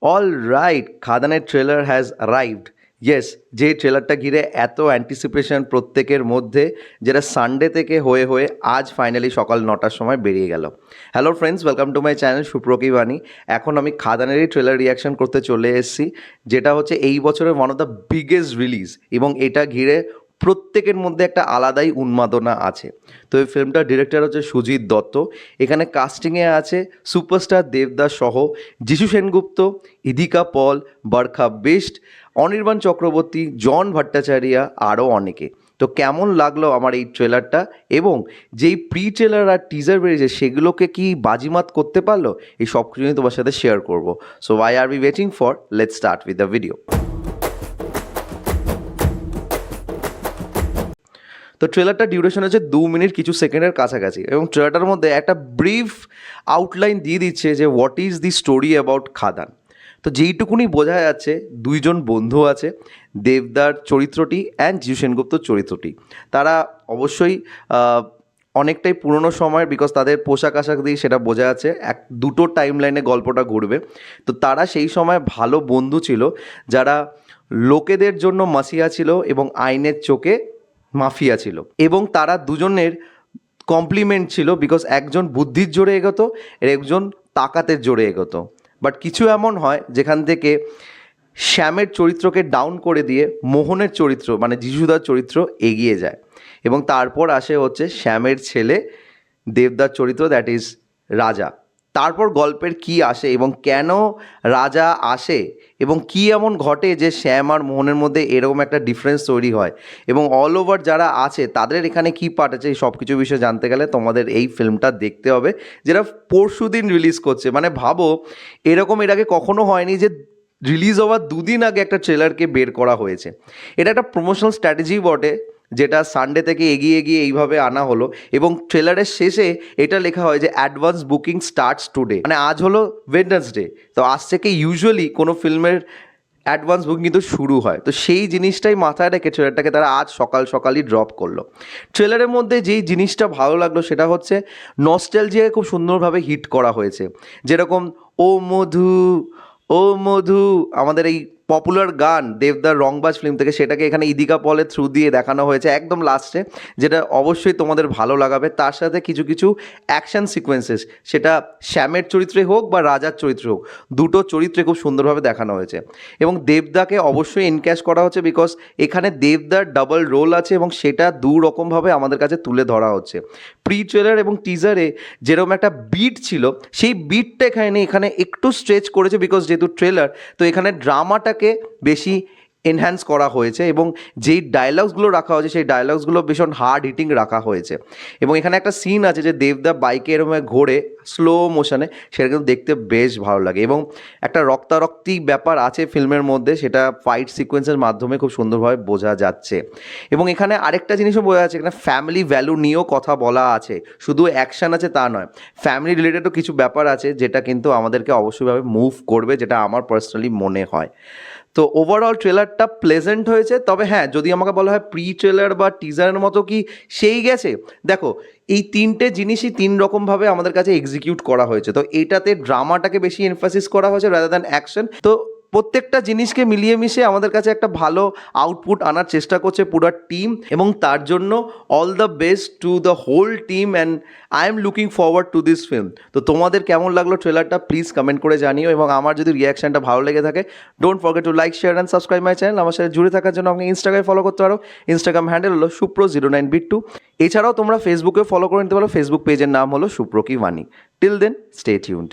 All right, খাদানের trailer has arrived. Yes, যে ট্রেলারটা ঘিরে এত অ্যান্টিসিপেশন প্রত্যেকের মধ্যে, যেটা সানডে থেকে হয়ে হয়ে আজ ফাইনালি সকাল 9টার সময় বেরিয়ে গেল। Hello friends, welcome to my channel সুপ্রকি বাণী। এখন আমি খাদানেরই ট্রেলার রিয়াকশন করতে চলে এসেছি, যেটা হচ্ছে এই বছরের one of the biggest release, এবং এটা ঘিরে প্রত্যেকের মধ্যে একটা আলাদাই উন্মাদনা আছে। তো এই ফিল্মটার ডিরেক্টর হচ্ছে সুজিত দত্ত। এখানে কাস্টিংয়ে আছে সুপারস্টার দেবদাস সহ যিশু সেনগুপ্ত, ইদিকা পল, বরখা বিস্ট, অনির্বাণ চক্রবর্তী, জন ভট্টাচার্য, আরও অনেকে। তো কেমন লাগলো আমার এই ট্রেলারটা, এবং যেই প্রি ট্রেলার আর টিজার বেরিয়েছে সেগুলোকে কি বাজিমাত করতে পারলো, এই সব কিছু নিয়ে তোমার সাথে শেয়ার করবো। So why are we waiting for, let's start with the video. তো ট্রেলারটা ডিউরেশন হচ্ছে 2 মিনিট কিছু সেকেন্ডের কাছাকাছি, এবং ট্রেলারটার মধ্যে একটা ব্রিফ আউটলাইন দিয়ে দিচ্ছে যে what is the story about Khadaan. তো যেইটুকুনি বোঝা যাচ্ছে, দুইজন বন্ধু আছে, দেবদার চরিত্রটি অ্যান্ড জিউ সেনগুপ্তর চরিত্রটি। তারা অবশ্যই অনেকটাই পুরনো সময়ের, বিকজ তাদের পোশাক আশাক দিয়ে সেটা বোঝা যাচ্ছে। দুটো টাইম লাইনে গল্পটা ঘুরবে। তো তারা সেই সময় ভালো বন্ধু ছিল, যারা লোকেদের জন্য মাসিয়া ছিল এবং আইনের চোখে মাফিয়া ছিল, এবং তারা দুজনের কমপ্লিমেন্ট ছিল, বিকজ একজন বুদ্ধির জোরে এগোতো আর একজন তাকাতের জোরে এগোতো। বাট কিছু এমন হয় যেখান থেকে শ্যামের চরিত্রকে ডাউন করে দিয়ে মোহনের চরিত্র মানে যিশুদার চরিত্র এগিয়ে যায়, এবং তারপর আসে হচ্ছে শ্যামের ছেলে দেবদার চরিত্র, দ্যাট ইজ রাজা। তারপর গল্পের কি আসে এবং কেন রাজা আসে এবং কি এমন ঘটে যে শ্যাম আর মোহনের মধ্যে এরকম একটা ডিফারেন্স তৈরি হয়, এবং অল ওভার যারা আছে তাদের এখানে কী পার্ট আছে, এই সব কিছু বিষয়ে জানতে গেলে তোমাদের এই ফিল্মটা দেখতে হবে, যেটা পরশুদিন রিলিজ করছে। মানে ভাবো, এরকম এর আগে কখনো হয়নি যে রিলিজ হওয়ার 2 দিন আগে একটা ট্রেলারকে বের করা হয়েছে। এটা একটা প্রমোশনাল স্ট্র্যাটেজি বটে, যেটা সানডে থেকে এগিয়ে এগিয়ে এইভাবে আনা হলো, এবং ট্রেলারের শেষে এটা লেখা হয় যে অ্যাডভান্স বুকিং স্টার্টস টুডে, মানে আজ হলো ওয়েডনেসডে। তো আজ থেকে ইউজুয়ালি কোনো ফিল্মের অ্যাডভান্স বুকিং কিন্তু শুরু হয়। তো সেই জিনিসটাই মাথায় রেখে ট্রেলারটাকে তারা আজ সকাল সকালই ড্রপ করলো। ট্রেলারের মধ্যে যেই জিনিসটা ভালো লাগলো সেটা হচ্ছে নস্টালজিয়াকে খুব সুন্দরভাবে হিট করা হয়েছে। যেরকম ও মধু, ও মধু, আমাদের এই পপুলার গান দেবদার রংবাজ ফিল্ম থেকে, সেটাকে এখানে ইদিকা পলের থ্রু দিয়ে দেখানো হয়েছে একদম লাস্টে, যেটা অবশ্যই তোমাদের ভালো লাগাবে। তার সাথে কিছু কিছু অ্যাকশন সিকোয়েন্সেস, সেটা শ্যামের চরিত্রে হোক বা রাজার চরিত্রে হোক, দুটো চরিত্রে খুব সুন্দরভাবে দেখানো হয়েছে। এবং দেবদাকে অবশ্যই এনক্যাশ করা হচ্ছে, বিকজ এখানে দেবদার ডাবল রোল আছে, এবং সেটা দু রকমভাবে আমাদের কাছে তুলে ধরা হচ্ছে। প্রি ট্রেলার এবং টিজারে যেরকম একটা বিট ছিল, সেই বিটটা এখানে একটু স্ট্রেচ করেছে, বিকজ যেহেতু ট্রেলার, তো এখানে ড্রামাটাকে বেশি এনহ্যান্স করা হয়েছে, এবং যেই ডায়লগসগুলো রাখা হয়েছে সেই ডায়লগসগুলো ভীষণ হার্ড হিটিং রাখা হয়েছে। এবং এখানে একটা সিন আছে যে দেবদা বাইকে এরকম ঘোরে স্লো মোশনে, সেটা কিন্তু দেখতে বেশ ভালো লাগে, এবং একটা রক্তারক্তি ব্যাপার আছে ফিল্মের মধ্যে, সেটা ফাইট সিকোয়েন্সের মাধ্যমে খুব সুন্দরভাবে বোঝা যাচ্ছে। এবং এখানে আরেকটা জিনিসও বোঝা যাচ্ছে, এখানে ফ্যামিলি ভ্যালু নিয়েও কথা বলা আছে, শুধু অ্যাকশান আছে তা নয়, ফ্যামিলি রিলেটেডও কিছু ব্যাপার আছে, যেটা কিন্তু আমাদেরকে অবশ্যইভাবে মুভ করবে, যেটা আমার পার্সোনালি মনে হয়। তো ওভারঅল ট্রেলারটা প্লেজেন্ট হয়েছে। তবে হ্যাঁ, যদি আমাকে বলা হয় প্রি ট্রেলার বা টিজারের মতো কি সেই গেছে, দেখো এই তিনটে জিনিসই 3 রকমভাবে আমাদের কাছে এক্সিকিউট করা হয়েছে। তো এটাতে ড্রামাটাকে বেশি এমফাসিস করা হয়েছে রাদার দ্যান অ্যাকশন। তো প্রত্যেকটা জিনিসকে মিলিয়ে মিশিয়ে আমাদের কাছে একটা ভালো আউটপুট আনার চেষ্টা করছে পুরো টিম, এবং তার জন্য all the best to the whole team, and I am looking forward to this film. তো তোমাদের কেমন লাগলো ট্রেলারটা প্লিজ কমেন্ট করে জানিও, এবং আমার যদি রিয়াকশানটা ভালো লেগে থাকে, don't forget to like, share and subscribe my channel. আমার সাথে জুড়ে থাকার জন্য আমাকে ইনস্টাগ্রামে ফলো করতে পারো, ইনস্টাগ্রাম হ্যান্ডেল হলো supro09bit2। এছাড়াও তোমরা ফেসবুকে ফলো করে নিতে পারো, ফেসবুক পেজের নাম হলো সুপ্রকি Bani. Till then, stay tuned.